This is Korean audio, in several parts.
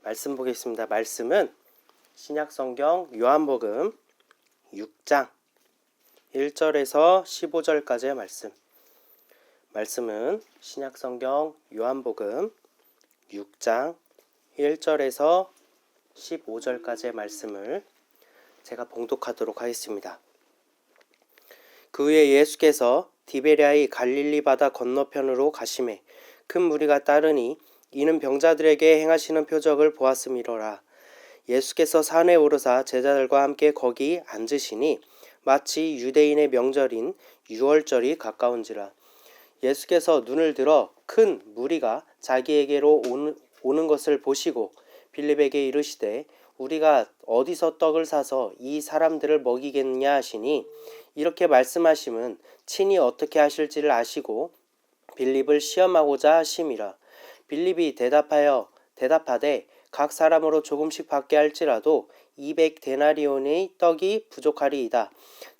말씀 보겠습니다. 말씀은 신약성경 요한복음 6장 1절에서 15절까지의 말씀은 신약성경 요한복음 6장 1절에서 15절까지의 말씀을 제가 봉독하도록 하겠습니다. 그 후에 예수께서 디베랴의 갈릴리 바다 건너편으로 가시매 큰 무리가 따르니 이는 병자들에게 행하시는 표적을 보았음이로라. 예수께서 산에 오르사 제자들과 함께 거기 앉으시니 마치 유대인의 명절인 유월절이 가까운지라. 예수께서 눈을 들어 큰 무리가 자기에게로 오는 것을 보시고 빌립에게 이르시되 우리가 어디서 떡을 사서 이 사람들을 먹이겠냐 하시니 이렇게 말씀하심은 친히 어떻게 하실지를 아시고 빌립을 시험하고자 하심이라. 빌립이 대답하되 각 사람으로 조금씩 받게 할지라도 200데나리온의 떡이 부족하리이다.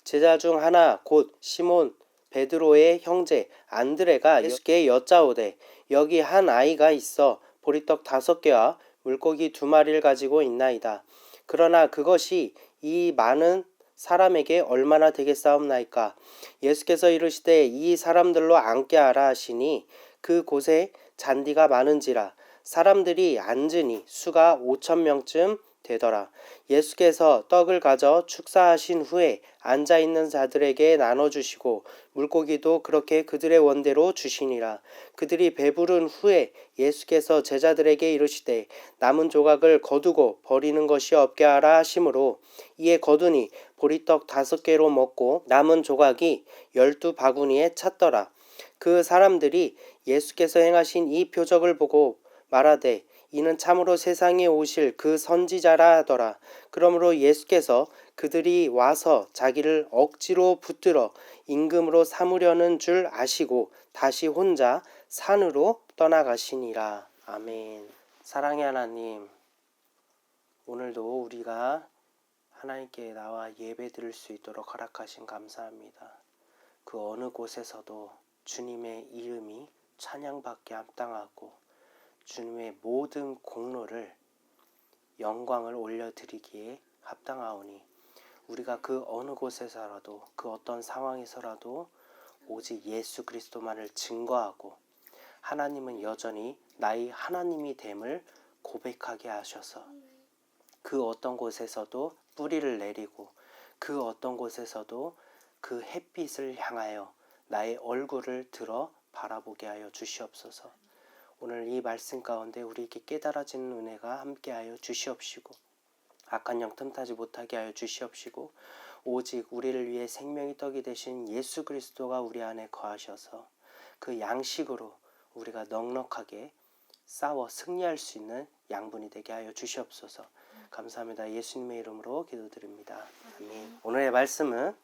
제자 중 하나 곧 시몬 베드로의 형제 안드레가 예수께 여짜오되 여기 한 아이가 있어 보리떡 5개와 물고기 2마리를 가지고 있나이다. 그러나 그것이 이 많은 사람에게 얼마나 되겠사옵나이까. 예수께서 이르시되 이 사람들로 앉게 하라 하시니 그 곳에 잔디가 많은지라 사람들이 앉으니 수가 5,000명쯤 되더라. 예수께서 떡을 가져 축사하신 후에 앉아있는 자들에게 나눠주시고 물고기도 그렇게 그들의 원대로 주시니라. 그들이 배부른 후에 예수께서 제자들에게 이르시되 남은 조각을 거두고 버리는 것이 없게 하라 하심으로 이에 거두니 보리떡 5개로 먹고 남은 조각이 12바구니에 찼더라. 그 사람들이 예수께서 행하신 이 표적을 보고 말하되 이는 참으로 세상에 오실 그 선지자라 하더라. 그러므로 예수께서 그들이 와서 자기를 억지로 붙들어 임금으로 삼으려는 줄 아시고 다시 혼자 산으로 떠나가시니라. 아멘. 사랑의 하나님, 오늘도 우리가 하나님께 나와 예배 드릴 수 있도록 허락하신 감사합니다. 그 어느 곳에서도 주님의 이름이 찬양받게 합당하고 주님의 모든 공로를 영광을 올려드리기에 합당하오니 우리가 그 어느 곳에서라도 그 어떤 상황에서라도 오직 예수 그리스도만을 증거하고 하나님은 여전히 나의 하나님이 됨을 고백하게 하셔서 그 어떤 곳에서도 뿌리를 내리고 그 어떤 곳에서도 그 햇빛을 향하여 나의 얼굴을 들어 바라보게 하여 주시옵소서. 오늘 이 말씀 가운데 우리에게 깨달아지는 은혜가 함께하여 주시옵시고 악한 영 틈타지 못하게 하여 주시옵시고 오직 우리를 위해 생명의 떡이 되신 예수 그리스도가 우리 안에 거하셔서 그 양식으로 우리가 넉넉하게 싸워 승리할 수 있는 양분이 되게 하여 주시옵소서. 감사합니다. 예수님의 이름으로 기도드립니다. 아멘. 오늘의 말씀은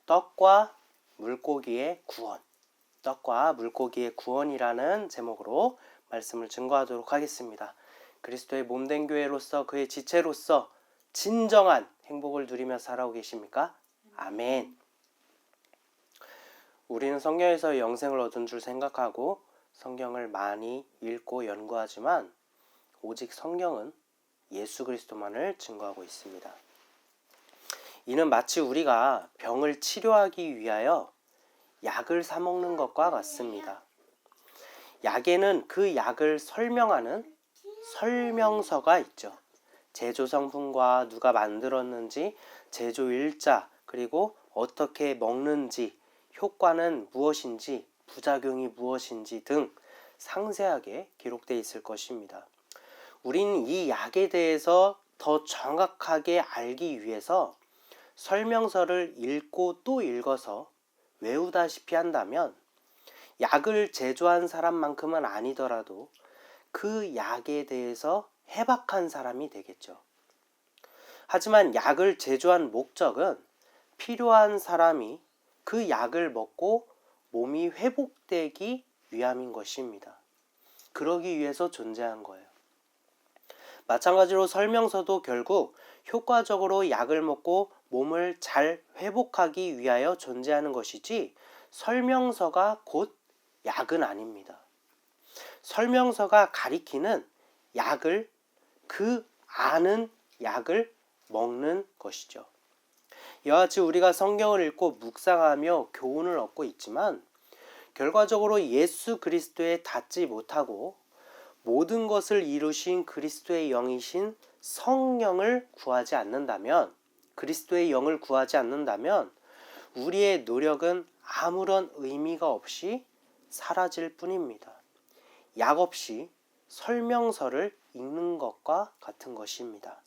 떡과 물고기의 구원, 떡과 물고기의 구원이라는 제목으로 말씀을 증거하도록 하겠습니다. 그리스도의 몸된 교회로서 그의 지체로서 진정한 행복을 누리며 살아오고 계십니까? 아멘. 우리는 성경에서 영생을 얻은 줄 생각하고 성경을 많이 읽고 연구하지만 오직 성경은 예수 그리스도만을 증거하고 있습니다. 이는 마치 우리가 병을 치료하기 위하여 약을 사 먹는 것과 같습니다. 약에는 그 약을 설명하는 설명서가 있죠. 제조 성분과 누가 만들었는지, 제조 일자, 그리고 어떻게 먹는지, 효과는 무엇인지, 부작용이 무엇인지 등 상세하게 기록되어 있을 것입니다. 우린 이 약에 대해서 더 정확하게 알기 위해서 설명서를 읽고 또 읽어서 외우다시피 한다면 약을 제조한 사람만큼은 아니더라도 그 약에 대해서 해박한 사람이 되겠죠. 하지만 약을 제조한 목적은 필요한 사람이 그 약을 먹고 몸이 회복되기 위함인 것입니다. 그러기 위해서 존재한 거예요. 마찬가지로 설명서도 결국 효과적으로 약을 먹고 몸을 잘 회복하기 위하여 존재하는 것이지 설명서가 곧 약은 아닙니다. 설명서가 가리키는 약을 그 아는 약을 먹는 것이죠. 이와 같이 우리가 성경을 읽고 묵상하며 교훈을 얻고 있지만 결과적으로 예수 그리스도에 닿지 못하고 모든 것을 이루신 그리스도의 영이신 성령을 구하지 않는다면, 그리스도의 영을 구하지 않는다면 우리의 노력은 아무런 의미가 없이 사라질 뿐입니다. 약 없이 설명서를 읽는 것과 같은 것입니다.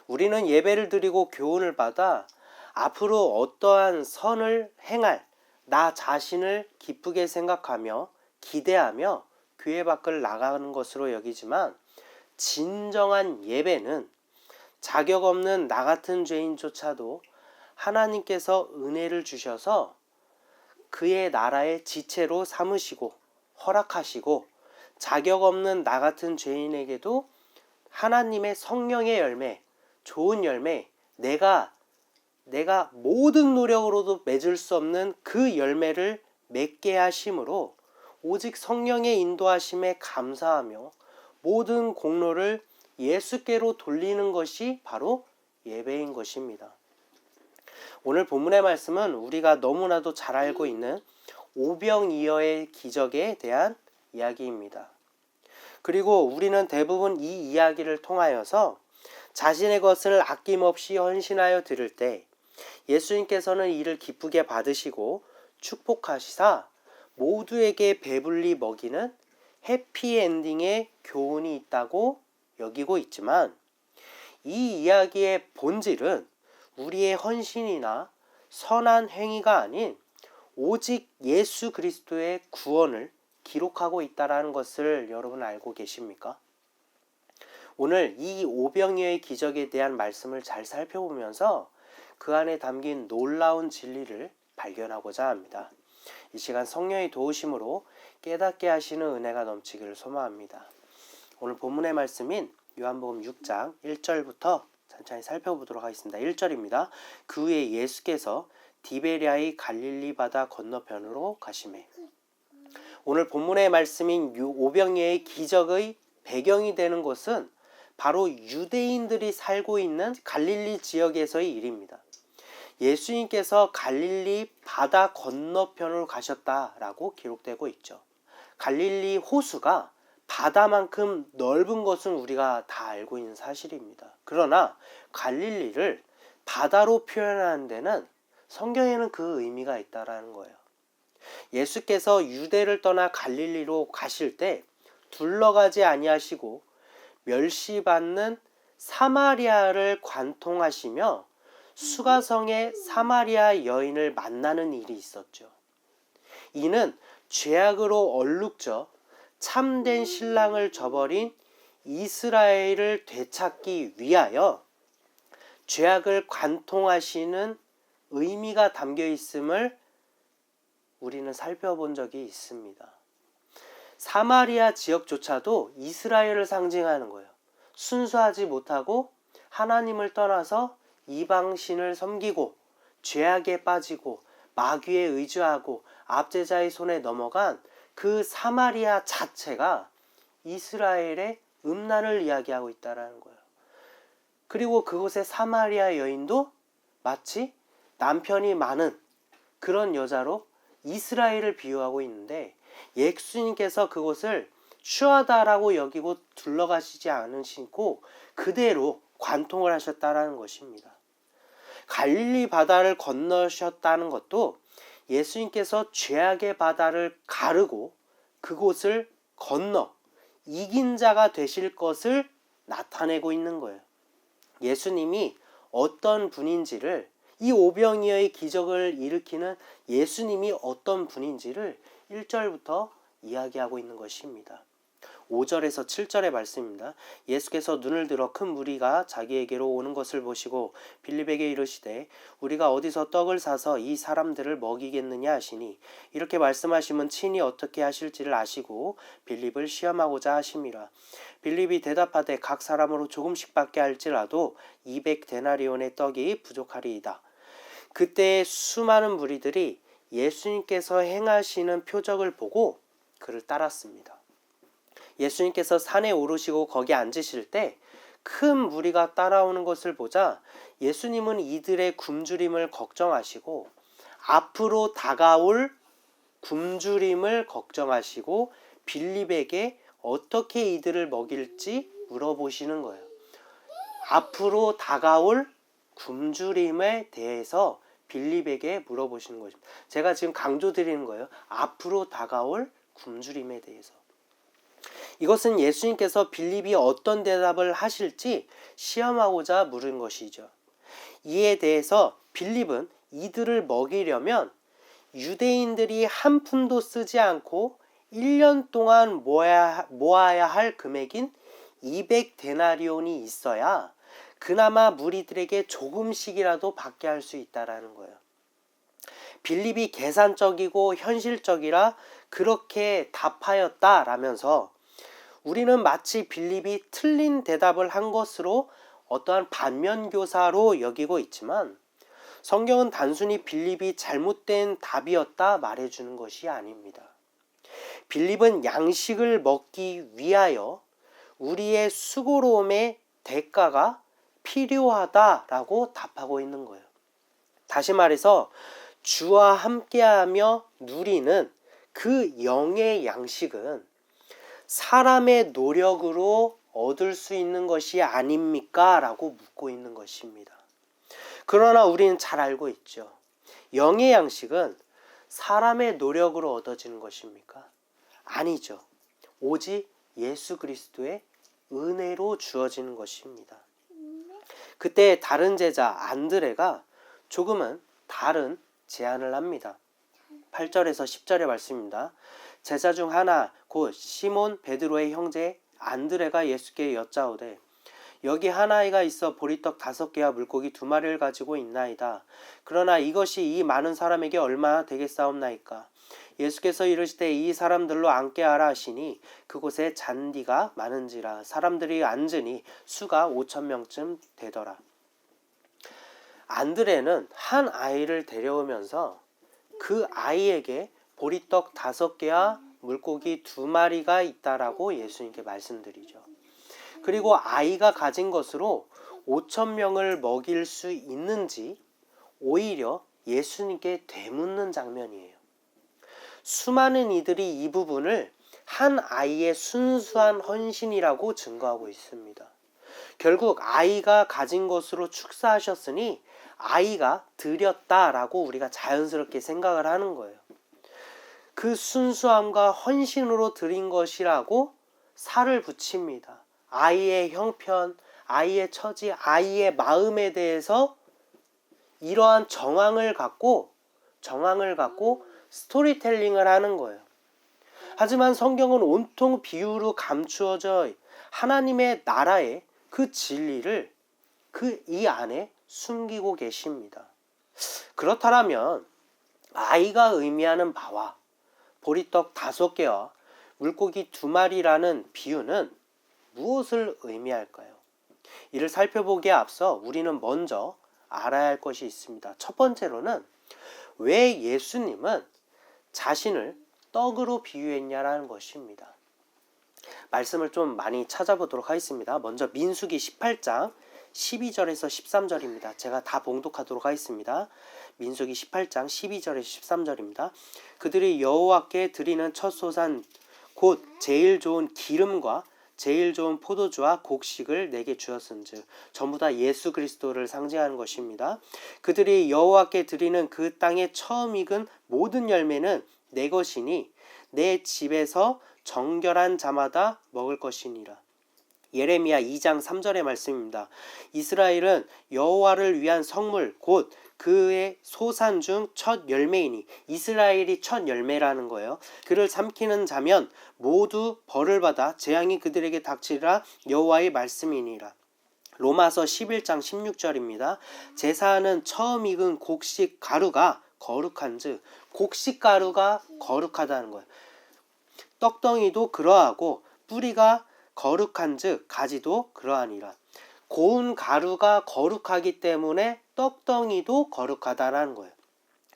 우리는 예배를 드리고 교훈을 받아 앞으로 어떠한 선을 행할 나 자신을 기쁘게 생각하며 기대하며 교회 밖을 나가는 것으로 여기지만, 진정한 예배는 자격 없는 나 같은 죄인조차도 하나님께서 은혜를 주셔서 그의 나라의 지체로 삼으시고 허락하시고, 자격 없는 나 같은 죄인에게도 하나님의 성령의 열매, 좋은 열매, 내가 모든 노력으로도 맺을 수 없는 그 열매를 맺게 하심으로 오직 성령의 인도하심에 감사하며 모든 공로를 예수께로 돌리는 것이 바로 예배인 것입니다. 오늘 본문의 말씀은 우리가 너무나도 잘 알고 있는 오병이어의 기적에 대한 이야기입니다. 그리고 우리는 대부분 이 이야기를 통하여서 자신의 것을 아낌없이 헌신하여 드릴 때 예수님께서는 이를 기쁘게 받으시고 축복하시사 모두에게 배불리 먹이는 해피엔딩의 교훈이 있다고 여기고 있지만, 이 이야기의 본질은 우리의 헌신이나 선한 행위가 아닌 오직 예수 그리스도의 구원을 기록하고 있다는 것을 여러분 알고 계십니까? 오늘 이 오병이어의 기적에 대한 말씀을 잘 살펴보면서 그 안에 담긴 놀라운 진리를 발견하고자 합니다. 이 시간 성령의 도우심으로 깨닫게 하시는 은혜가 넘치기를 소망합니다. 오늘 본문의 말씀인 요한복음 6장 1절부터 천천히 살펴보도록 하겠습니다. 1절입니다. 그 후에 예수께서 디베랴의 갈릴리 바다 건너편으로 가시매. 오늘 본문의 말씀인 오병이어의 기적의 배경이 되는 곳은 바로 유대인들이 살고 있는 갈릴리 지역에서의 일입니다. 예수님께서 갈릴리 바다 건너편으로 가셨다라고 기록되고 있죠. 갈릴리 호수가 바다만큼 넓은 것은 우리가 다 알고 있는 사실입니다. 그러나 갈릴리를 바다로 표현하는 데는 성경에는 그 의미가 있다라는 거예요. 예수께서 유대를 떠나 갈릴리로 가실 때 둘러가지 아니하시고 멸시받는 사마리아를 관통하시며 수가성의 사마리아 여인을 만나는 일이 있었죠. 이는 죄악으로 얼룩져 참된 신랑을 저버린 이스라엘을 되찾기 위하여 죄악을 관통하시는 의미가 담겨 있음을 우리는 살펴본 적이 있습니다. 사마리아 지역조차도 이스라엘을 상징하는 거예요. 순수하지 못하고 하나님을 떠나서 이방신을 섬기고 죄악에 빠지고 마귀에 의지하고 압제자의 손에 넘어간 그 사마리아 자체가 이스라엘의 음란을 이야기하고 있다는 거예요. 그리고 그곳의 사마리아 여인도 마치 남편이 많은 그런 여자로 이스라엘을 비유하고 있는데, 예수님께서 그곳을 추하다라고 여기고 둘러가시지 않으시고 그대로 관통을 하셨다라는 것입니다. 갈릴리 바다를 건너셨다는 것도 예수님께서 죄악의 바다를 가르고 그곳을 건너 이긴 자가 되실 것을 나타내고 있는 거예요. 예수님이 어떤 분인지를, 이 오병이어의 기적을 일으키는 예수님이 어떤 분인지를 1절부터 이야기하고 있는 것입니다. 5절에서 7절의 말씀입니다. 예수께서 눈을 들어 큰 무리가 자기에게로 오는 것을 보시고 빌립에게 이르시되 우리가 어디서 떡을 사서 이 사람들을 먹이겠느냐 하시니, 이렇게 말씀하시면 친히 어떻게 하실지를 아시고 빌립을 시험하고자 하심이라. 빌립이 대답하되 각 사람으로 조금씩밖에 할지라도 200데나리온의 떡이 부족하리이다. 그때 수많은 무리들이 예수님께서 행하시는 표적을 보고 그를 따랐습니다. 예수님께서 산에 오르시고 거기 앉으실 때 큰 무리가 따라오는 것을 보자 예수님은 이들의 굶주림을 걱정하시고 앞으로 다가올 굶주림을 걱정하시고 빌립에게 어떻게 이들을 먹일지 물어보시는 거예요. 앞으로 다가올 굶주림에 대해서 빌립에게 물어보시는 것입니다. 제가 지금 강조드리는 거예요. 앞으로 다가올 굶주림에 대해서. 이것은 예수님께서 빌립이 어떤 대답을 하실지 시험하고자 물은 것이죠. 이에 대해서 빌립은 이들을 먹이려면 유대인들이 한 푼도 쓰지 않고 1년 동안 모아야 할 금액인 200데나리온이 있어야 그나마 무리들에게 조금씩이라도 받게 할 수 있다라는 거예요. 빌립이 계산적이고 현실적이라 그렇게 답하였다라면서 우리는 마치 빌립이 틀린 대답을 한 것으로 어떠한 반면교사로 여기고 있지만 성경은 단순히 빌립이 잘못된 답이었다 말해주는 것이 아닙니다. 빌립은 양식을 먹기 위하여 우리의 수고로움의 대가가 필요하다라고 답하고 있는 거예요. 다시 말해서 주와 함께하며 누리는 그 영의 양식은 사람의 노력으로 얻을 수 있는 것이 아닙니까? 라고 묻고 있는 것입니다. 그러나 우리는 잘 알고 있죠. 영의 양식은 사람의 노력으로 얻어지는 것입니까? 아니죠. 오직 예수 그리스도의 은혜로 주어지는 것입니다. 그때 다른 제자 안드레가 조금은 다른 제안을 합니다. 8절에서 10절의 말씀입니다. 제자 중 하나 곧 시몬 베드로의 형제 안드레가 예수께 여짜오되 여기 한 아이가 있어 보리떡 5개와 물고기 2마리를 가지고 있나이다. 그러나 이것이 이 많은 사람에게 얼마나 되겠사옵나이까. 예수께서 이르시되 이 사람들로 앉게 하라 하시니 그곳에 잔디가 많은지라 사람들이 앉으니 수가 5,000명쯤 되더라. 안드레는 한 아이를 데려오면서 그 아이에게 보리떡 5개와 물고기 2마리가 있다라고 예수님께 말씀드리죠. 그리고 아이가 가진 것으로 5,000명을 먹일 수 있는지 오히려 예수님께 되묻는 장면이에요. 수많은 이들이 이 부분을 한 아이의 순수한 헌신이라고 증거하고 있습니다. 결국 아이가 가진 것으로 축사하셨으니 아이가 드렸다라고 우리가 자연스럽게 생각을 하는 거예요. 그 순수함과 헌신으로 드린 것이라고 살을 붙입니다. 아이의 형편, 아이의 처지, 아이의 마음에 대해서 이러한 정황을 갖고 스토리텔링을 하는 거예요. 하지만 성경은 온통 비유로 감추어져 하나님의 나라의 그 진리를 이 안에 숨기고 계십니다. 그렇다면 아이가 의미하는 바와 보리떡 5개와 물고기 2마리라는 비유는 무엇을 의미할까요? 이를 살펴보기에 앞서 우리는 먼저 알아야 할 것이 있습니다. 첫 번째로는 왜 예수님은 자신을 떡으로 비유했냐라는 것입니다. 말씀을 좀 많이 찾아보도록 하겠습니다. 먼저 민수기 18장 12절에서 13절입니다. 제가 다 봉독하도록 하겠습니다. 민수기 18장 12절에서 13절입니다. 그들이 여호와께 드리는 첫 소산 곧 제일 좋은 기름과 제일 좋은 포도주와 곡식을 내게 주었은즉 전부 다 예수 그리스도를 상징하는 것입니다. 그들이 여호와께 드리는 그 땅에 처음 익은 모든 열매는 내 것이니 내 집에서 정결한 자마다 먹을 것이니라. 예레미야 2장 3절의 말씀입니다. 이스라엘은 여호와를 위한 성물 곧 그의 소산 중 첫 열매이니 이스라엘이 첫 열매라는 거예요. 그를 삼키는 자면 모두 벌을 받아 재앙이 그들에게 닥치리라 여호와의 말씀이니라. 로마서 11장 16절입니다. 제사하는 처음 익은 곡식 가루가 거룩한즉 곡식 가루가 거룩하다는 거예요. 떡덩이도 그러하고 뿌리가 거룩한즉 가지도 그러하니라. 고운 가루가 거룩하기 때문에 떡덩이도 거룩하다라는 거예요.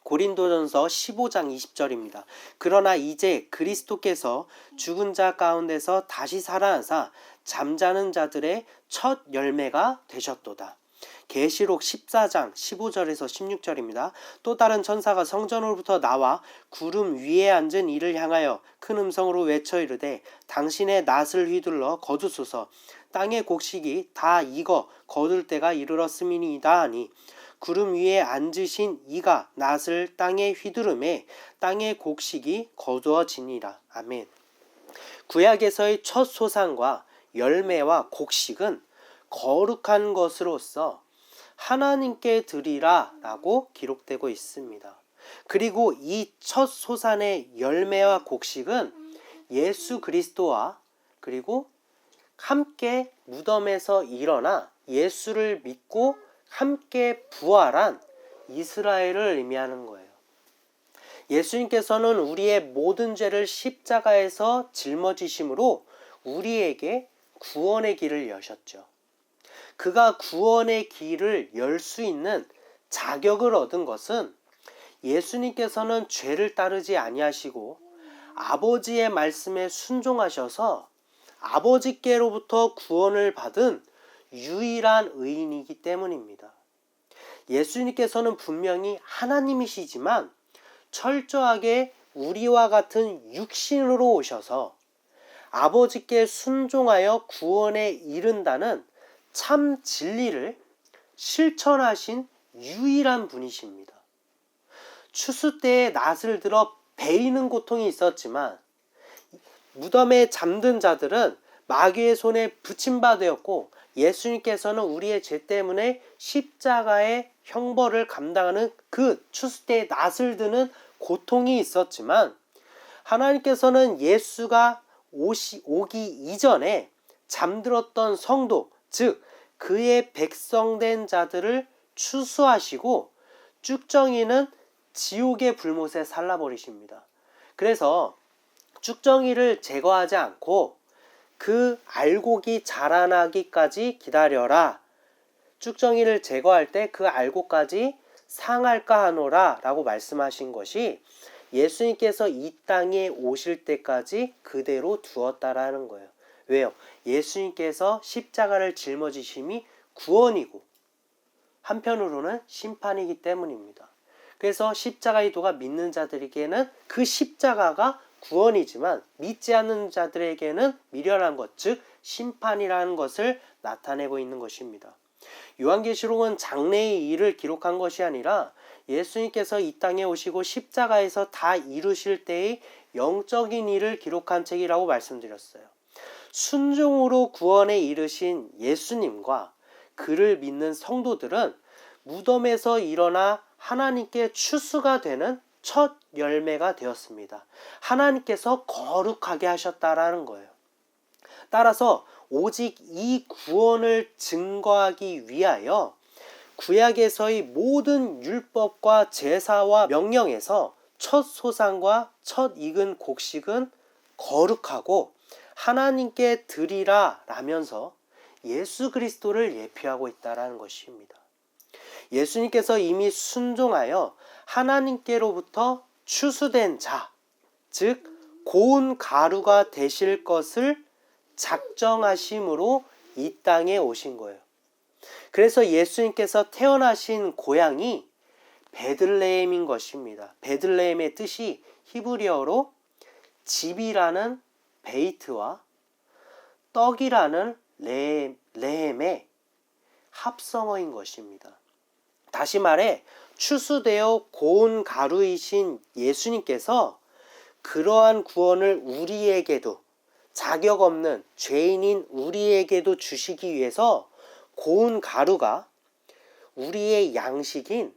고린도전서 15장 20절입니다. 그러나 이제 그리스도께서 죽은 자 가운데서 다시 살아나사 잠자는 자들의 첫 열매가 되셨도다. 계시록 14장 15절에서 16절입니다. 또 다른 천사가 성전으로부터 나와 구름 위에 앉은 이를 향하여 큰 음성으로 외쳐 이르되 당신의 낫을 휘둘러 거두소서. 땅의 곡식이 다 익어 거둘 때가 이르렀음이니이다 하니 구름 위에 앉으신 이가 낫을 땅에 휘두르매 땅의 곡식이 거두어지니라. 아멘. 구약에서의 첫 소산과 열매와 곡식은 거룩한 것으로서 하나님께 드리라 라고 기록되고 있습니다. 그리고 이 첫 소산의 열매와 곡식은 예수 그리스도와 그리고 함께 무덤에서 일어나 예수를 믿고 함께 부활한 이스라엘을 의미하는 거예요. 예수님께서는 우리의 모든 죄를 십자가에서 짊어지심으로 우리에게 구원의 길을 여셨죠. 그가 구원의 길을 열 수 있는 자격을 얻은 것은 예수님께서는 죄를 따르지 아니하시고 아버지의 말씀에 순종하셔서 아버지께로부터 구원을 받은 유일한 의인이기 때문입니다. 예수님께서는 분명히 하나님이시지만 철저하게 우리와 같은 육신으로 오셔서 아버지께 순종하여 구원에 이른다는 참 진리를 실천하신 유일한 분이십니다. 추수 때에 낫을 들어 베이는 고통이 있었지만 무덤에 잠든 자들은 마귀의 손에 붙임바 되었고 예수님께서는 우리의 죄 때문에 십자가의 형벌을 감당하는 그 추수 때에 낫을 드는 고통이 있었지만 하나님께서는 예수가 오기 이전에 잠들었던 성도, 즉 그의 백성된 자들을 추수하시고 쭉정이는 지옥의 불못에 살라버리십니다. 그래서 쭉정이를 제거하지 않고 그 알곡이 자라나기까지 기다려라. 쭉정이를 제거할 때 그 알곡까지 상할까 하노라 라고 말씀하신 것이 예수님께서 이 땅에 오실 때까지 그대로 두었다라는 거예요. 왜요? 예수님께서 십자가를 짊어지심이 구원이고 한편으로는 심판이기 때문입니다. 그래서 십자가의 도가 믿는 자들에게는 그 십자가가 구원이지만 믿지 않는 자들에게는 미련한 것, 즉 심판이라는 것을 나타내고 있는 것입니다. 요한계시록은 장래의 일을 기록한 것이 아니라 예수님께서 이 땅에 오시고 십자가에서 다 이루실 때의 영적인 일을 기록한 책이라고 말씀드렸어요. 순종으로 구원에 이르신 예수님과 그를 믿는 성도들은 무덤에서 일어나 하나님께 추수가 되는 첫 열매가 되었습니다. 하나님께서 거룩하게 하셨다라는 거예요. 따라서 오직 이 구원을 증거하기 위하여 구약에서의 모든 율법과 제사와 명령에서 첫 소산과 첫 익은 곡식은 거룩하고 하나님께 드리라 라면서 예수 그리스도를 예표하고 있다는 것입니다. 예수님께서 이미 순종하여 하나님께로부터 추수된 자, 즉 고운 가루가 되실 것을 작정하심으로 이 땅에 오신 거예요. 그래서 예수님께서 태어나신 고향이 베들레헴인 것입니다. 베들레헴의 뜻이 히브리어로 집이라는 베이트와 떡이라는 레헴의 합성어인 것입니다. 다시 말해 추수되어 고운 가루이신 예수님께서 그러한 구원을 우리에게도 자격 없는 죄인인 우리에게도 주시기 위해서 고운 가루가 우리의 양식인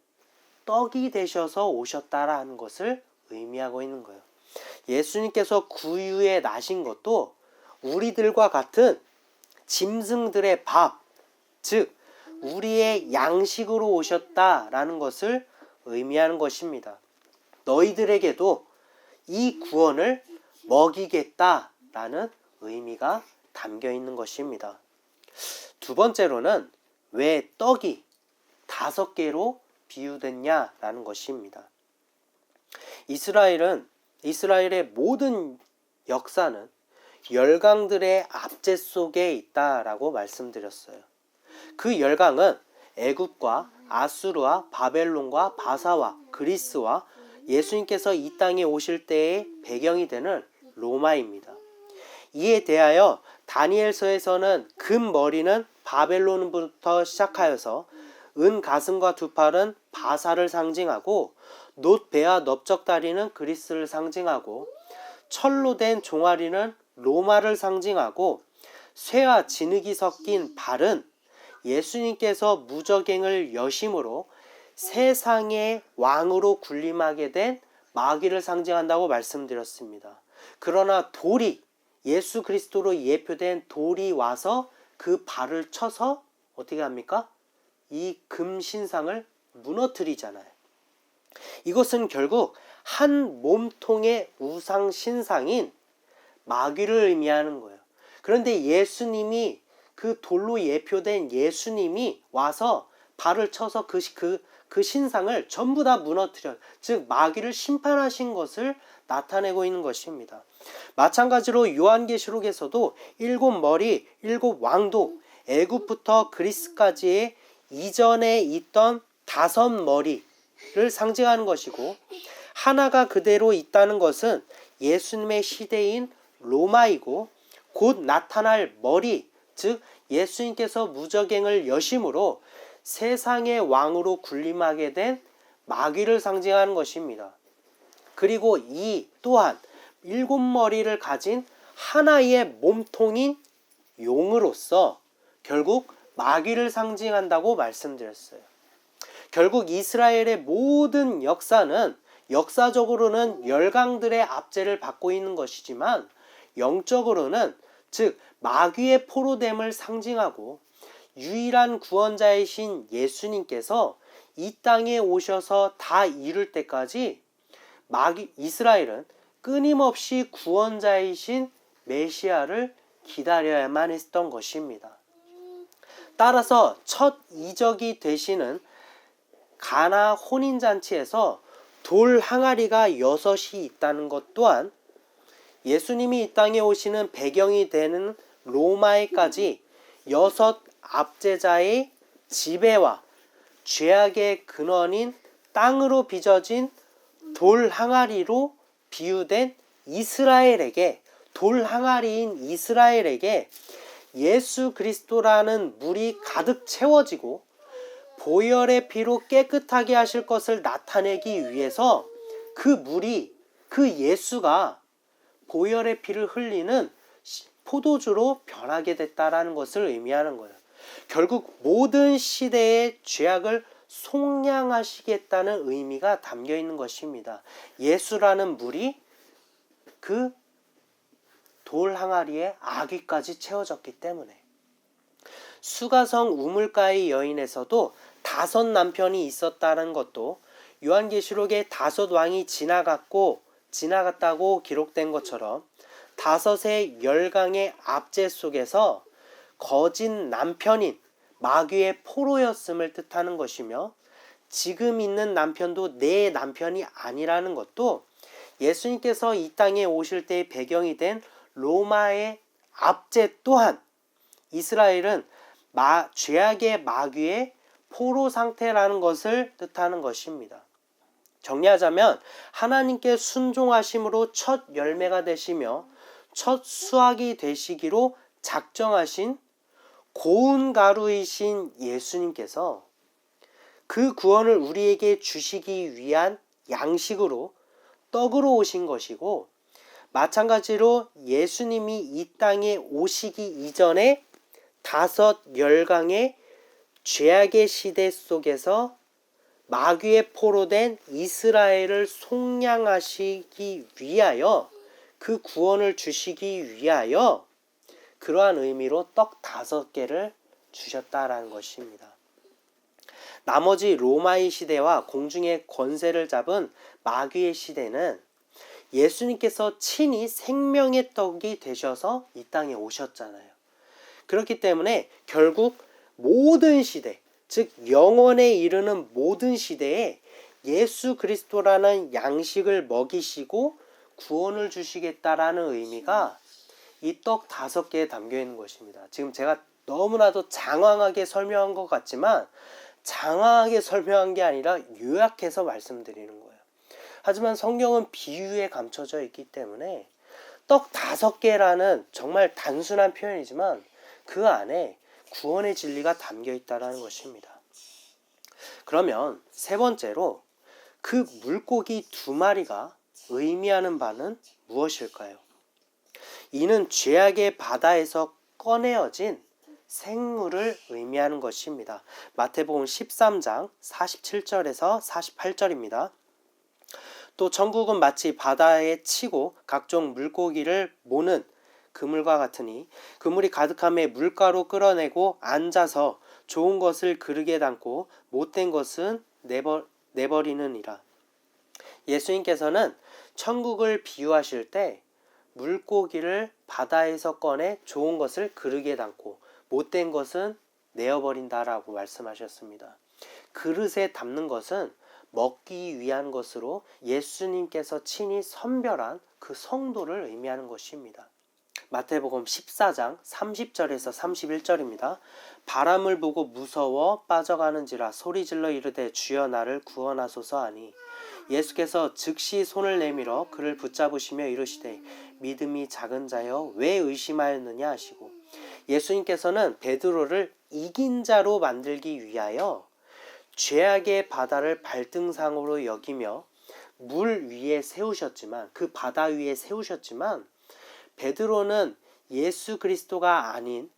떡이 되셔서 오셨다라는 것을 의미하고 있는 거예요. 예수님께서 구유에 나신 것도 우리들과 같은 짐승들의 밥, 즉 우리의 양식으로 오셨다라는 것을 의미하는 것입니다. 너희들에게도 이 구원을 먹이겠다라는 의미가 담겨 있는 것입니다. 두 번째로는 왜 떡이 5개로 비유됐냐라는 것입니다. 이스라엘의 모든 역사는 열강들의 압제 속에 있다라고 말씀드렸어요. 그 열강은 애굽과 아수르와 바벨론과 바사와 그리스와 예수님께서 이 땅에 오실 때의 배경이 되는 로마입니다. 이에 대하여 다니엘서에서는 금 머리는 바벨론부터 시작하여서 은 가슴과 두 팔은 바사를 상징하고 놋 배와 넓적다리는 그리스를 상징하고 철로 된 종아리는 로마를 상징하고 쇠와 진흙이 섞인 발은 예수님께서 무저갱을 여심으로 세상의 왕으로 군림하게 된 마귀를 상징한다고 말씀드렸습니다. 그러나 돌이 예수 그리스도로 예표된 돌이 와서 그 발을 쳐서 어떻게 합니까? 이 금신상을 무너뜨리잖아요. 이것은 결국 한 몸통의 우상 신상인 마귀를 의미하는 거예요. 그런데 예수님이 그 돌로 예표된 예수님이 와서 발을 쳐서 그 신상을 전부 다 무너뜨려, 즉 마귀를 심판하신 것을 나타내고 있는 것입니다. 마찬가지로 요한계시록에서도 일곱 머리, 일곱 왕도, 애굽부터 그리스까지의 이전에 있던 다섯 머리를 상징하는 것이고, 하나가 그대로 있다는 것은 예수님의 시대인 로마이고, 곧 나타날 머리, 즉 예수님께서 무저갱을 여심으로 세상의 왕으로 군림하게 된 마귀를 상징하는 것입니다. 그리고 이 또한 일곱 머리를 가진 하나의 몸통인 용으로서 결국 마귀를 상징한다고 말씀드렸어요. 결국 이스라엘의 모든 역사는 역사적으로는 열강들의 압제를 받고 있는 것이지만 영적으로는 즉 마귀의 포로됨을 상징하고 유일한 구원자이신 예수님께서 이 땅에 오셔서 다 이룰 때까지 이스라엘은 끊임없이 구원자이신 메시아를 기다려야만 했던 것입니다. 따라서 첫 이적이 되시는 가나 혼인잔치에서 돌 항아리가 6이 있다는 것 또한 예수님이 이 땅에 오시는 배경이 되는 로마에까지 6 압제자의 지배와 죄악의 근원인 땅으로 빚어진 돌 항아리로 비유된 이스라엘에게, 돌 항아리인 이스라엘에게 예수 그리스도라는 물이 가득 채워지고 보혈의 피로 깨끗하게 하실 것을 나타내기 위해서 그 물이, 그 예수가 보혈의 피를 흘리는 포도주로 변하게 됐다라는 것을 의미하는 거예요. 결국 모든 시대의 죄악을 속량하시겠다는 의미가 담겨 있는 것입니다. 예수라는 물이 그 돌 항아리에 아귀까지 채워졌기 때문에. 수가성 우물가의 여인에서도 5 남편이 있었다는 것도 요한계시록에 5 왕이 지나갔다고 기록된 것처럼 5의 열강의 압제 속에서 거짓 남편인 마귀의 포로였음을 뜻하는 것이며, 지금 있는 남편도 내 남편이 아니라는 것도 예수님께서 이 땅에 오실 때의 배경이 된 로마의 압제 또한 이스라엘은 죄악의 마귀의 포로 상태라는 것을 뜻하는 것입니다. 정리하자면 하나님께 순종하심으로 첫 열매가 되시며 첫 수확이 되시기로 작정하신 고운 가루이신 예수님께서 그 구원을 우리에게 주시기 위한 양식으로 떡으로 오신 것이고, 마찬가지로 예수님이 이 땅에 오시기 이전에 5 열강의 죄악의 시대 속에서 마귀의 포로된 이스라엘을 속량하시기 위하여, 그 구원을 주시기 위하여 그러한 의미로 떡 5개를 주셨다라는 것입니다. 나머지 로마의 시대와 공중의 권세를 잡은 마귀의 시대는 예수님께서 친히 생명의 떡이 되셔서 이 땅에 오셨잖아요. 그렇기 때문에 결국 모든 시대, 즉 영원에 이르는 모든 시대에 예수 그리스도라는 양식을 먹이시고 구원을 주시겠다라는 의미가 이 떡 5개에 담겨 있는 것입니다. 지금 제가 너무나도 장황하게 설명한 것 같지만 장황하게 설명한 게 아니라 요약해서 말씀드리는 거예요. 하지만 성경은 비유에 감춰져 있기 때문에 떡 5개라는 정말 단순한 표현이지만 그 안에 구원의 진리가 담겨 있다는 것입니다. 그러면 세 번째로 그 물고기 2마리가 의미하는 바는 무엇일까요? 이는 죄악의 바다에서 꺼내어진 생물을 의미하는 것입니다. 마태복음 13장 47절에서 48절입니다. 또 천국은 마치 바다에 치고 각종 물고기를 모는 그물과 같으니 그물이 가득함에 물가로 끌어내고 앉아서 좋은 것을 그릇에 담고 못된 것은 내버리느니라. 예수님께서는 천국을 비유하실 때 물고기를 바다에서 꺼내 좋은 것을 그릇에 담고 못된 것은 내어버린다라고 말씀하셨습니다. 그릇에 담는 것은 먹기 위한 것으로 예수님께서 친히 선별한 그 성도를 의미하는 것입니다. 마태복음 14장 30절에서 31절입니다. 바람을 보고 무서워 빠져가는지라 소리질러 이르되 주여 나를 구원하소서 하니 예수께서 즉시 손을 내밀어 그를 붙잡으시며 이르시되 믿음이 작은 자여 왜 의심하였느냐 하시고 예수님께서는 베드로를 이긴 자로 만들기 위하여 죄악의 바다를 발등상으로 여기며 물 위에 세우셨지만 그 바다 위에 세우셨지만 베드로는 예수 그리스도가 아닌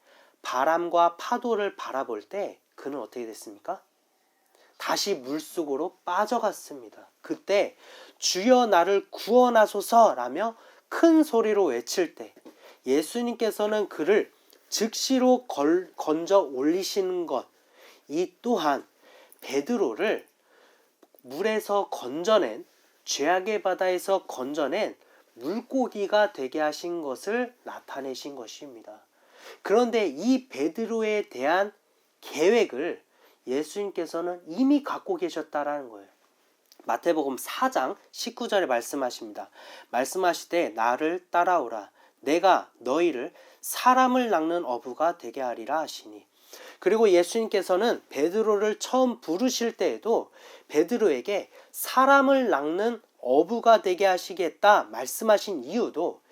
바람과 파도를 바라볼 때 그는 어떻게 됐습니까? 다시 물속으로 빠져갔습니다. 그때 주여 나를 구원하소서 라며 큰 소리로 외칠 때 예수님께서는 그를 즉시로 건져 올리시는 것, 이 또한 베드로를 물에서 건져낸 죄악의 바다에서 건져낸 물고기가 되게 하신 것을 나타내신 것입니다. 그런데 이 베드로에 대한 계획을 예수님께서는 이미 갖고 계셨다라는 거예요. 마태복음 4장 19절에 말씀하십니다. 말씀하시되 나를 따라오라. 내가 너희를 사람을 낚는 어부가 되게 하리라 하시니. 그리고 예수님께서는 베드로를 처음 부르실 때에도 베드로에게 사람을 낚는 어부가 되게 하시겠다 말씀하신 이유도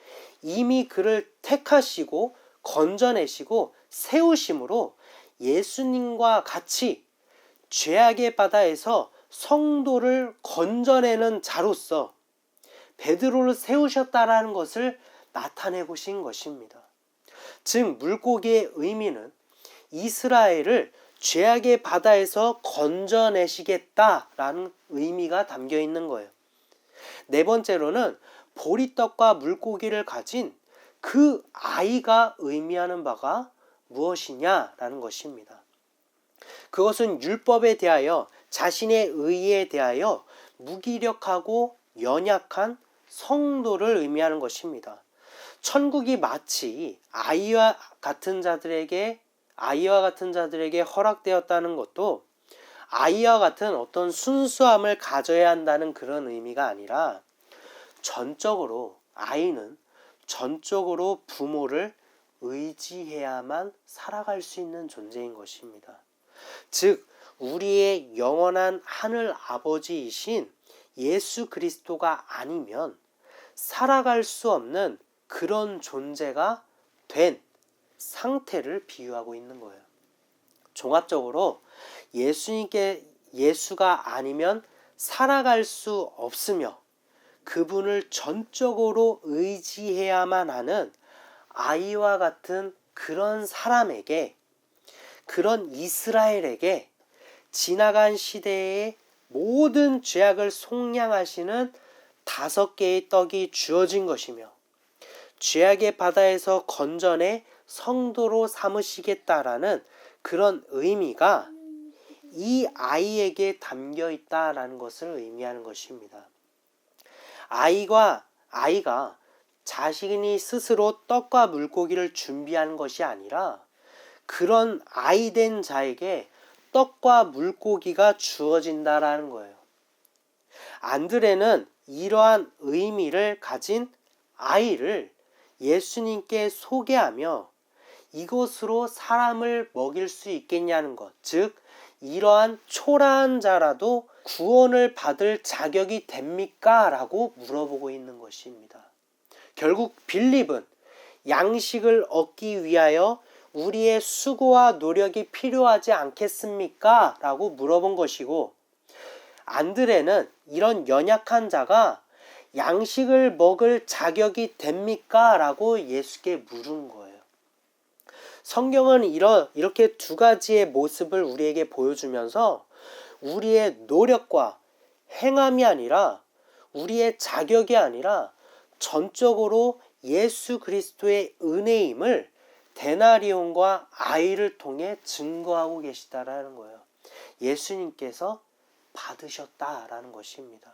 이미 그를 택하시고 건져내시고 세우심으로 예수님과 같이 죄악의 바다에서 성도를 건져내는 자로서 베드로를 세우셨다라는 것을 나타내고신 것입니다. 즉 물고기의 의미는 이스라엘을 죄악의 바다에서 건져내시겠다라는 의미가 담겨 있는 거예요. 네 번째로는 보리떡과 물고기를 가진 그 아이가 의미하는 바가 무엇이냐라는 것입니다. 그것은 율법에 대하여 자신의 의에 대하여 무기력하고 연약한 성도를 의미하는 것입니다. 천국이 마치 아이와 같은 자들에게 허락되었다는 것도 아이와 같은 어떤 순수함을 가져야 한다는 그런 의미가 아니라 아이는 전적으로 부모를 의지해야만 살아갈 수 있는 존재인 것입니다. 즉 우리의 영원한 하늘 아버지이신 예수 그리스도가 아니면 살아갈 수 없는 그런 존재가 된 상태를 비유하고 있는 거예요. 종합적으로 예수가 아니면 살아갈 수 없으며 그분을 전적으로 의지해야만 하는 아이와 같은 그런 사람에게, 그런 이스라엘에게 지나간 시대의 모든 죄악을 속량하시는 5개의 떡이 주어진 것이며 죄악의 바다에서 건져내 성도로 삼으시겠다라는 그런 의미가 이 아이에게 담겨 있다라는 것을 의미하는 것입니다. 아이가 자신이 스스로 떡과 물고기를 준비하는 것이 아니라 그런 아이된 자에게 떡과 물고기가 주어진다라는 거예요. 안드레는 이러한 의미를 가진 아이를 예수님께 소개하며 이것으로 사람을 먹일 수 있겠냐는 것, 즉 이러한 초라한 자라도 구원을 받을 자격이 됩니까? 라고 물어보고 있는 것입니다. 결국 빌립은 양식을 얻기 위하여 우리의 수고와 노력이 필요하지 않겠습니까? 라고 물어본 것이고, 안드레는 이런 연약한 자가 양식을 먹을 자격이 됩니까? 라고 예수께 물은 거예요. 성경은 이렇게 두 가지의 모습을 우리에게 보여주면서 우리의 노력과 행함이 아니라 우리의 자격이 아니라 전적으로 예수 그리스도의 은혜임을 데나리온과 아이를 통해 증거하고 계시다라는 거예요. 예수님께서 받으셨다라는 것입니다.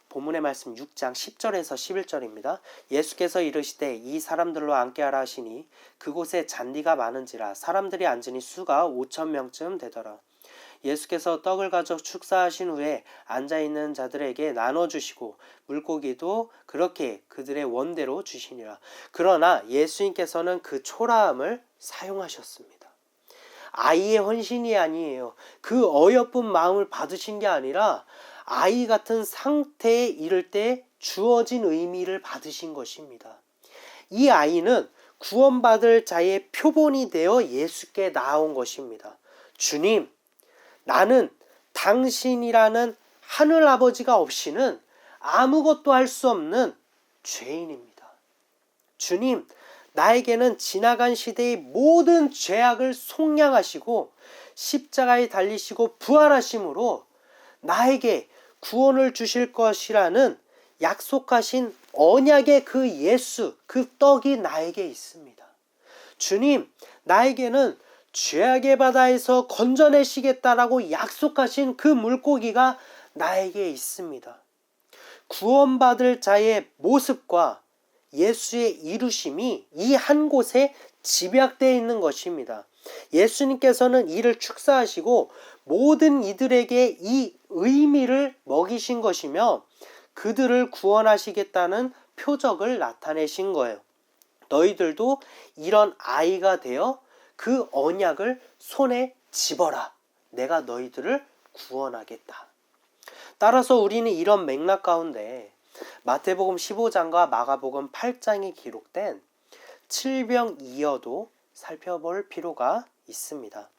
본문의 말씀 6장 10절에서 11절입니다. 예수께서 이르시되 이 사람들로 앉게 하라 하시니 그곳에 잔디가 많은지라 사람들이 앉으니 수가 5,000명쯤 되더라. 예수께서 떡을 가져 축사하신 후에 앉아있는 자들에게 나눠주시고 물고기도 그렇게 그들의 원대로 주시니라. 그러나 예수님께서는 그 초라함을 사용하셨습니다. 아이의 헌신이 아니에요. 그 어여쁜 마음을 받으신 게 아니라 아이 같은 상태에 이를 때 주어진 의미를 받으신 것입니다. 이 아이는 구원받을 자의 표본이 되어 예수께 나온 것입니다. 주님, 나는 당신이라는 하늘아버지가 없이는 아무것도 할 수 없는 죄인입니다. 주님, 나에게는 지나간 시대의 모든 죄악을 속량하시고 십자가에 달리시고 부활하심으로 나에게 구원을 주실 것이라는 약속하신 언약의 그 예수, 그 떡이 나에게 있습니다. 주님, 나에게는 죄악의 바다에서 건져내시겠다라고 약속하신 그 물고기가 나에게 있습니다. 구원받을 자의 모습과 예수의 이루심이 이 한 곳에 집약되어 있는 것입니다. 예수님께서는 이를 축사하시고 모든 이들에게 이 의미를 먹이신 것이며 그들을 구원하시겠다는 표적을 나타내신 거예요. 너희들도 이런 아이가 되어 그 언약을 손에 집어라. 내가 너희들을 구원하겠다. 따라서 우리는 이런 맥락 가운데 마태복음 15장과 마가복음 8장에 기록된 칠병이어도 살펴볼 필요가 있습니다.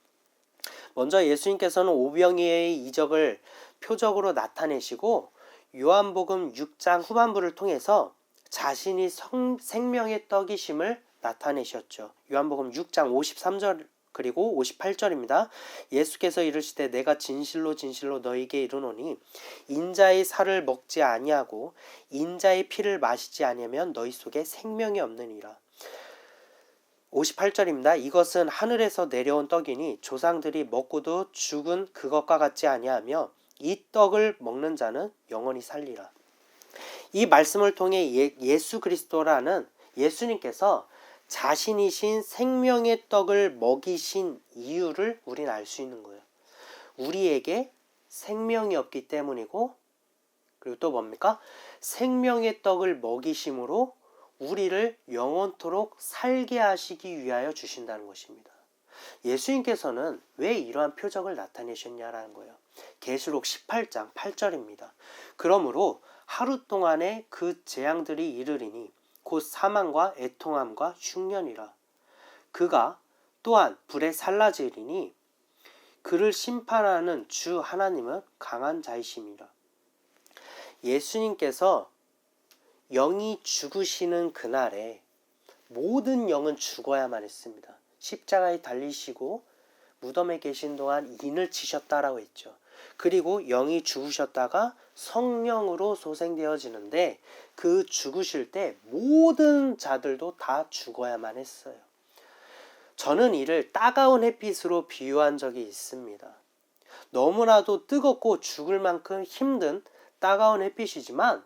먼저 예수님께서는 오병이어의 이적을 표적으로 나타내시고 요한복음 6장 후반부를 통해서 자신이 생명의 떡이심을 나타내셨죠. 요한복음 6장 53절 그리고 58절입니다. 예수께서 이르시되 내가 진실로 진실로 너희에게 이르노니 인자의 살을 먹지 아니하고 인자의 피를 마시지 아니하면 너희 속에 생명이 없느니라. 58절입니다. 이것은 하늘에서 내려온 떡이니 조상들이 먹고도 죽은 그것과 같지 아니하며 이 떡을 먹는 자는 영원히 살리라. 이 말씀을 통해 예수 그리스도라는 예수님께서 자신이신 생명의 떡을 먹이신 이유를 우린 알 수 있는 거예요. 우리에게 생명이 없기 때문이고, 그리고 또 뭡니까? 생명의 떡을 먹이심으로 우리를 영원토록 살게 하시기 위하여 주신다는 것입니다. 예수님께서는 왜 이러한 표적을 나타내셨냐라는 거예요. 계시록 18장 8절입니다. 그러므로 하루 동안에 그 재앙들이 이르리니 곧 사망과 애통함과 흉년이라. 그가 또한 불에 살라지리니 그를 심판하는 주 하나님은 강한 자이심이라. 예수님께서 영이 죽으시는 그날에 모든 영은 죽어야만 했습니다. 십자가에 달리시고 무덤에 계신 동안 인을 치셨다라고 했죠. 그리고 영이 죽으셨다가 성령으로 소생되어지는데 그 죽으실 때 모든 자들도 다 죽어야만 했어요. 저는 이를 따가운 햇빛으로 비유한 적이 있습니다. 너무나도 뜨겁고 죽을 만큼 힘든 따가운 햇빛이지만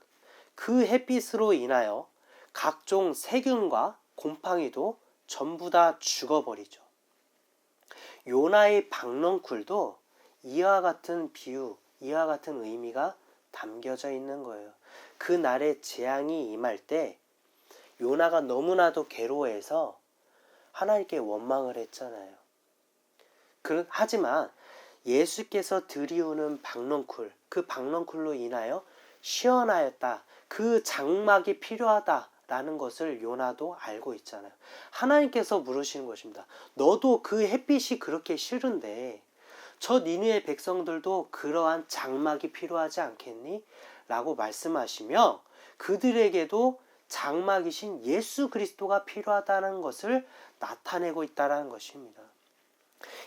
그 햇빛으로 인하여 각종 세균과 곰팡이도 전부 다 죽어버리죠. 요나의 박넝쿨도 이와 같은 비유, 이와 같은 의미가 담겨져 있는 거예요. 그 날에 재앙이 임할 때 요나가 너무나도 괴로워해서 하나님께 원망을 했잖아요. 하지만 예수께서 들이우는 박넝쿨, 그 박넝쿨로 인하여 시원하였다. 그 장막이 필요하다라는 것을 요나도 알고 있잖아요. 하나님께서 물으시는 것입니다. 너도 그 햇빛이 그렇게 싫은데 저 니느의 백성들도 그러한 장막이 필요하지 않겠니? 라고 말씀하시며 그들에게도 장막이신 예수 그리스도가 필요하다는 것을 나타내고 있다는 것입니다.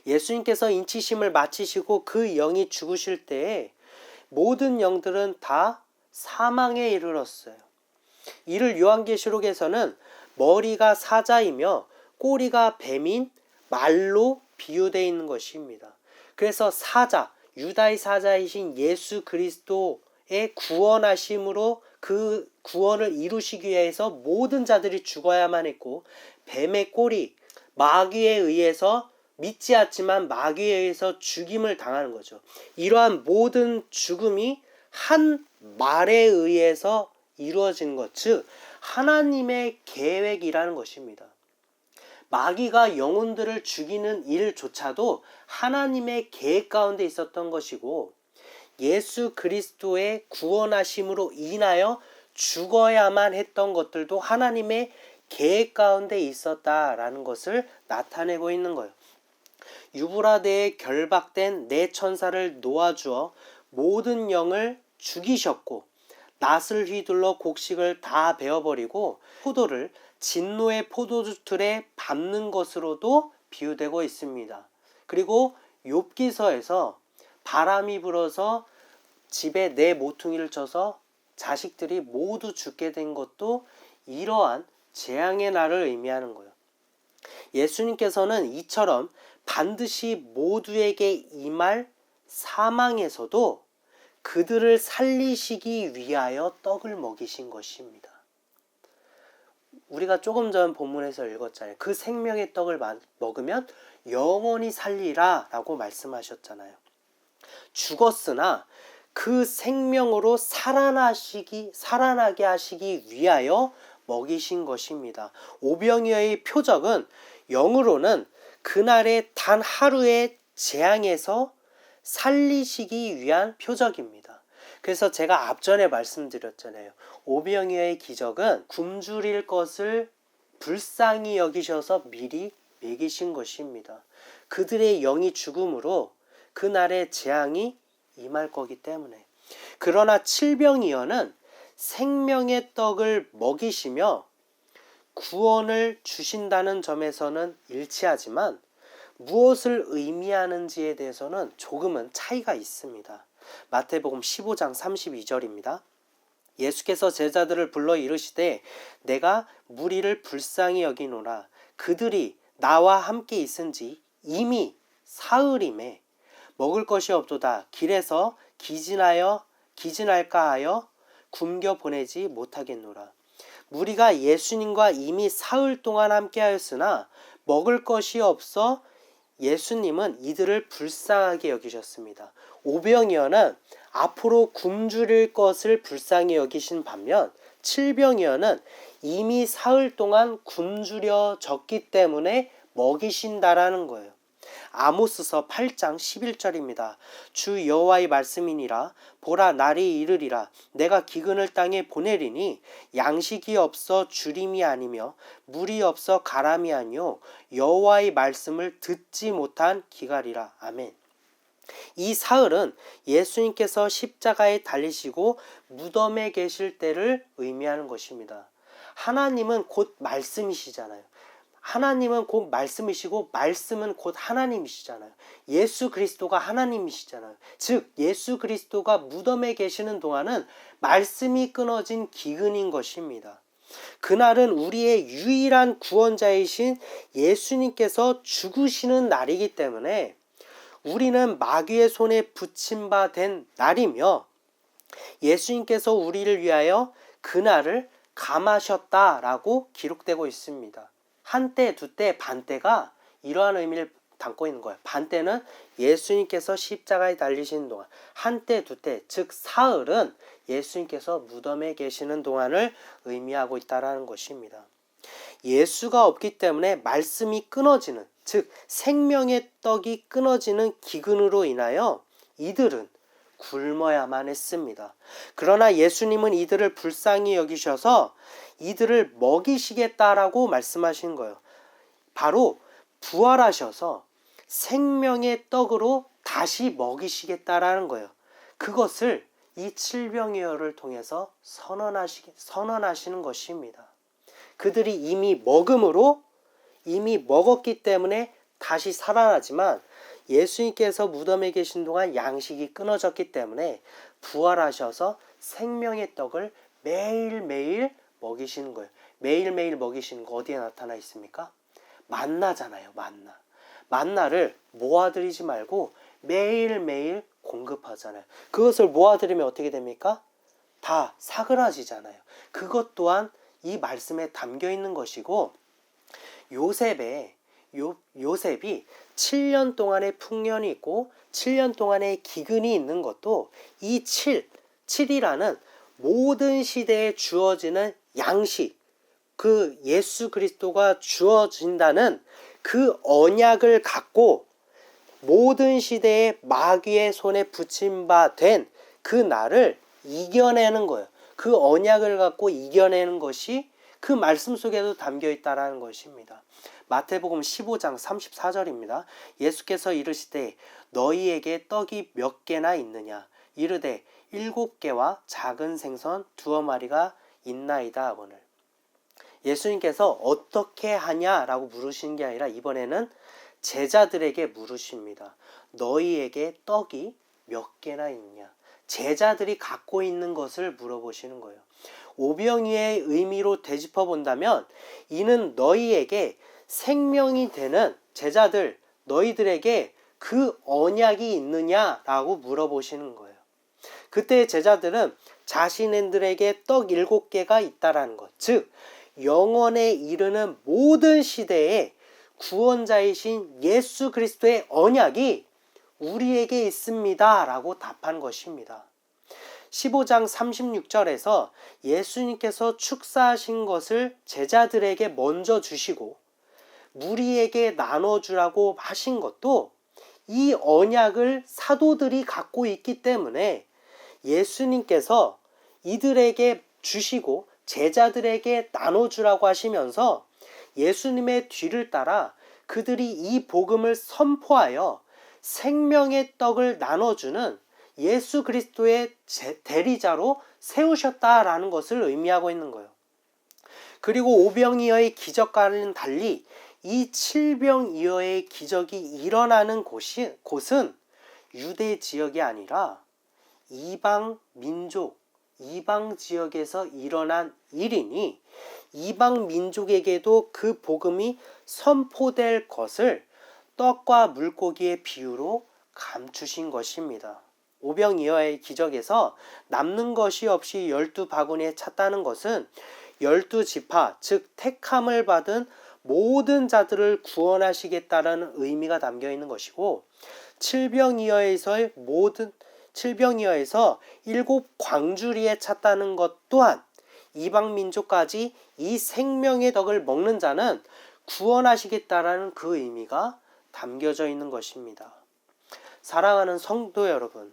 예수님께서 인치심을 마치시고 그 영이 죽으실 때에 모든 영들은 다 사망에 이르렀어요. 이를 요한계시록에서는 머리가 사자이며 꼬리가 뱀인 말로 비유되어 있는 것입니다. 그래서 사자, 유다의 사자이신 예수 그리스도의 구원하심으로 그 구원을 이루시기 위해서 모든 자들이 죽어야만 했고, 뱀의 꼬리, 마귀에 의해서 믿지 않지만 마귀에 의해서 죽임을 당하는 거죠. 이러한 모든 죽음이 한 말에 의해서 이루어진 것, 즉 하나님의 계획이라는 것입니다. 마귀가 영혼들을 죽이는 일조차도 하나님의 계획 가운데 있었던 것이고, 예수 그리스도의 구원하심으로 인하여 죽어야만 했던 것들도 하나님의 계획 가운데 있었다라는 것을 나타내고 있는 거예요. 유브라데에 결박된 네 천사를 놓아주어 모든 영을 죽이셨고, 낫을 휘둘러 곡식을 다 베어버리고 포도를 진노의 포도주틀에 밟는 것으로도 비유되고 있습니다. 그리고 욥기서에서 바람이 불어서 집에 네 모퉁이를 쳐서 자식들이 모두 죽게 된 것도 이러한 재앙의 날을 의미하는 거예요. 예수님께서는 이처럼 반드시 모두에게 임할 사망에서도 그들을 살리시기 위하여 떡을 먹이신 것입니다. 우리가 조금 전 본문에서 읽었잖아요. 그 생명의 떡을 먹으면 영원히 살리라 라고 말씀하셨잖아요. 죽었으나 그 생명으로 살아나게 하시기 위하여 먹이신 것입니다. 오병이어의 표적은 영으로는 그날의 단 하루의 재앙에서 살리시기 위한 표적입니다. 그래서 제가 앞전에 말씀드렸잖아요. 오병이어의 기적은 굶주릴 것을 불쌍히 여기셔서 미리 먹이신 것입니다. 그들의 영이 죽음으로 그날의 재앙이 임할 거기 때문에. 그러나 칠병이어는 생명의 떡을 먹이시며 구원을 주신다는 점에서는 일치하지만 무엇을 의미하는지에 대해서는 조금은 차이가 있습니다. 마태복음 15장 32절입니다. 예수께서 제자들을 불러 이르시되 내가 무리를 불쌍히 여기노라. 그들이 나와 함께 있은지 이미 사흘임에 먹을 것이 없도다. 길에서 기진할까 하여 굶겨 보내지 못하겠노라. 무리가 예수님과 이미 사흘 동안 함께 하였으나 먹을 것이 없어 예수님은 이들을 불쌍하게 여기셨습니다. 오병이어는 앞으로 굶주릴 것을 불쌍히 여기신 반면 칠병이어는 이미 사흘 동안 굶주려졌기 때문에 먹이신다라는 거예요. 아모스서 8장 11절입니다. 주 여호와의 말씀이니라. 보라, 날이 이르리라. 내가 기근을 땅에 보내리니 양식이 없어 주림이 아니며 물이 없어 가람이 아니요 여호와의 말씀을 듣지 못한 기갈이라. 아멘. 이 사흘은 예수님께서 십자가에 달리시고 무덤에 계실 때를 의미하는 것입니다. 하나님은 곧 말씀이시잖아요. 하나님은 곧 말씀이시고 말씀은 곧 하나님이시잖아요. 예수 그리스도가 하나님이시잖아요. 즉 예수 그리스도가 무덤에 계시는 동안은 말씀이 끊어진 기근인 것입니다. 그날은 우리의 유일한 구원자이신 예수님께서 죽으시는 날이기 때문에 우리는 마귀의 손에 붙임 바 된 날이며 예수님께서 우리를 위하여 그날을 감하셨다라고 기록되고 있습니다. 한때, 두때, 반때가 이러한 의미를 담고 있는 거예요. 반때는 예수님께서 십자가에 달리시는 동안, 한때 두때 즉 사흘은 예수님께서 무덤에 계시는 동안을 의미하고 있다는 것입니다. 예수가 없기 때문에 말씀이 끊어지는, 즉 생명의 떡이 끊어지는 기근으로 인하여 이들은 굶어야만 했습니다. 그러나 예수님은 이들을 불쌍히 여기셔서 이들을 먹이시겠다라고 말씀하신 거예요. 바로 부활하셔서 생명의 떡으로 다시 먹이시겠다라는 거예요. 그것을 이 칠병이어를 통해서 선언하시는 것입니다. 그들이 이미 먹었기 때문에 다시 살아나지만 예수님께서 무덤에 계신 동안 양식이 끊어졌기 때문에 부활하셔서 생명의 떡을 매일매일 먹이시는 거예요. 매일매일 먹이시는 거 어디에 나타나 있습니까? 만나잖아요. 만나를 모아드리지 말고 매일매일 공급하잖아요. 그것을 모아드리면 어떻게 됩니까? 다 사그라지잖아요. 그것 또한 이 말씀에 담겨 있는 것이고, 요셉이 7년 동안의 풍년이 있고 7년 동안의 기근이 있는 것도 이 7이라는 모든 시대에 주어지는 양식, 그 예수 그리스도가 주어진다는 그 언약을 갖고 모든 시대에 마귀의 손에 붙임 바 된 그 날을 이겨내는 거예요. 그 언약을 갖고 이겨내는 것이 그 말씀 속에도 담겨 있다는 것입니다. 마태복음 15장 34절입니다. 예수께서 이르시되 너희에게 떡이 몇 개나 있느냐? 이르되 7개와 작은 생선 2마리가 있나이다 하거늘. 예수님께서 어떻게 하냐라고 물으신 게 아니라 이번에는 제자들에게 물으십니다. 너희에게 떡이 몇 개나 있느냐? 제자들이 갖고 있는 것을 물어보시는 거예요. 오병이의 의미로 되짚어 본다면 이는 너희에게 생명이 되는, 제자들 너희들에게 그 언약이 있느냐라고 물어보시는 거예요. 그때 제자들은 자신들에게 떡 7개가 있다라는 것, 즉 영원에 이르는 모든 시대에 구원자이신 예수 그리스도의 언약이 우리에게 있습니다 라고 답한 것입니다. 15장 36절에서 예수님께서 축사하신 것을 제자들에게 먼저 주시고 무리에게 나눠주라고 하신 것도 이 언약을 사도들이 갖고 있기 때문에 예수님께서 이들에게 주시고 제자들에게 나눠주라고 하시면서 예수님의 뒤를 따라 그들이 이 복음을 선포하여 생명의 떡을 나눠주는 예수 그리스도의 대리자로 세우셨다라는 것을 의미하고 있는 거예요. 그리고 오병이어의 기적과는 달리 이 칠병이어의 기적이 일어나는 곳은 유대 지역이 아니라 이방 민족, 이방 지역에서 일어난 일이니 이방 민족에게도 그 복음이 선포될 것을 떡과 물고기의 비유로 감추신 것입니다. 오병이어의 기적에서 남는 것이 없이 12바구니에 찼다는 것은 12지파, 즉 택함을 받은 모든 자들을 구원하시겠다라는 의미가 담겨 있는 것이고, 칠병이어에서 7광주리에 찼다는 것 또한 이방 민족까지 이 생명의 덕을 먹는 자는 구원하시겠다라는 그 의미가 담겨져 있는 것입니다. 사랑하는 성도 여러분,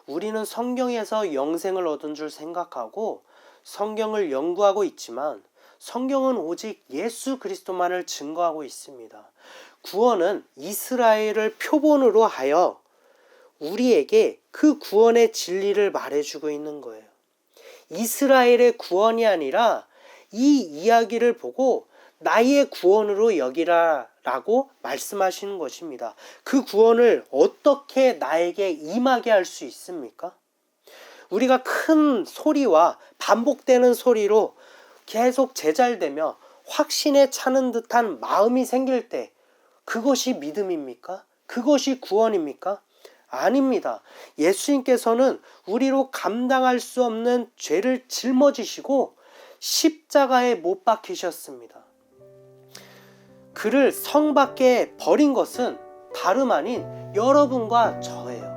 우리는 성경에서 영생을 얻은 줄 생각하고 성경을 연구하고 있지만 성경은 오직 예수 그리스도만을 증거하고 있습니다. 구원은 이스라엘을 표본으로 하여 우리에게 그 구원의 진리를 말해주고 있는 거예요. 이스라엘의 구원이 아니라 이 이야기를 보고 나의 구원으로 여기라 라고 말씀하시는 것입니다. 그 구원을 어떻게 나에게 임하게 할 수 있습니까? 우리가 큰 소리와 반복되는 소리로 계속 제잘되며 확신에 차는 듯한 마음이 생길 때 그것이 믿음입니까? 그것이 구원입니까? 아닙니다. 예수님께서는 우리로 감당할 수 없는 죄를 짊어지시고 십자가에 못 박히셨습니다. 그를 성 밖에 버린 것은 다름 아닌 여러분과 저예요.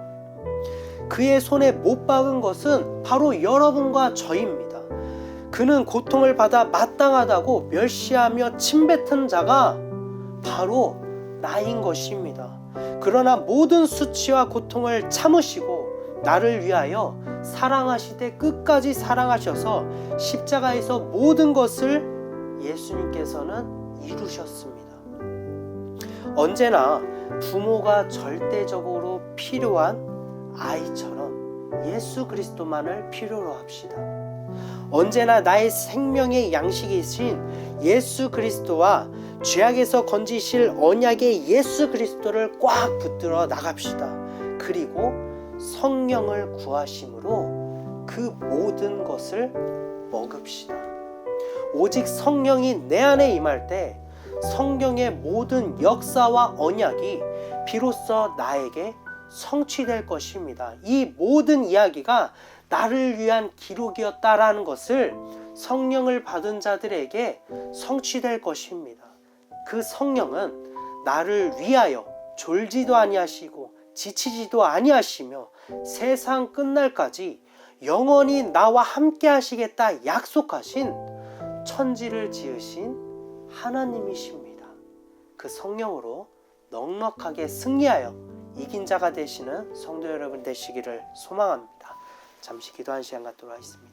그의 손에 못 박은 것은 바로 여러분과 저입니다. 그는 고통을 받아 마땅하다고 멸시하며 침뱉은 자가 바로 나인 것입니다. 그러나 모든 수치와 고통을 참으시고 나를 위하여 사랑하시되 끝까지 사랑하셔서 십자가에서 모든 것을 예수님께서는 이루셨습니다. 언제나 부모가 절대적으로 필요한 아이처럼 예수 그리스도만을 필요로 합시다. 언제나 나의 생명의 양식이신 예수 그리스도와 죄악에서 건지실 언약의 예수 그리스도를 꽉 붙들어 나갑시다. 그리고 성령을 구하심으로 그 모든 것을 먹읍시다. 오직 성령이 내 안에 임할 때 성경의 모든 역사와 언약이 비로소 나에게 성취될 것입니다. 이 모든 이야기가 나를 위한 기록이었다라는 것을 성령을 받은 자들에게 성취될 것입니다. 그 성령은 나를 위하여 졸지도 아니하시고 지치지도 아니하시며 세상 끝날까지 영원히 나와 함께 하시겠다 약속하신 천지를 지으신 하나님이십니다. 그 성령으로 넉넉하게 승리하여 이긴 자가 되시는 성도 여러분 되시기를 소망합니다. 잠시 기도한 시간 갖도록 하겠습니다.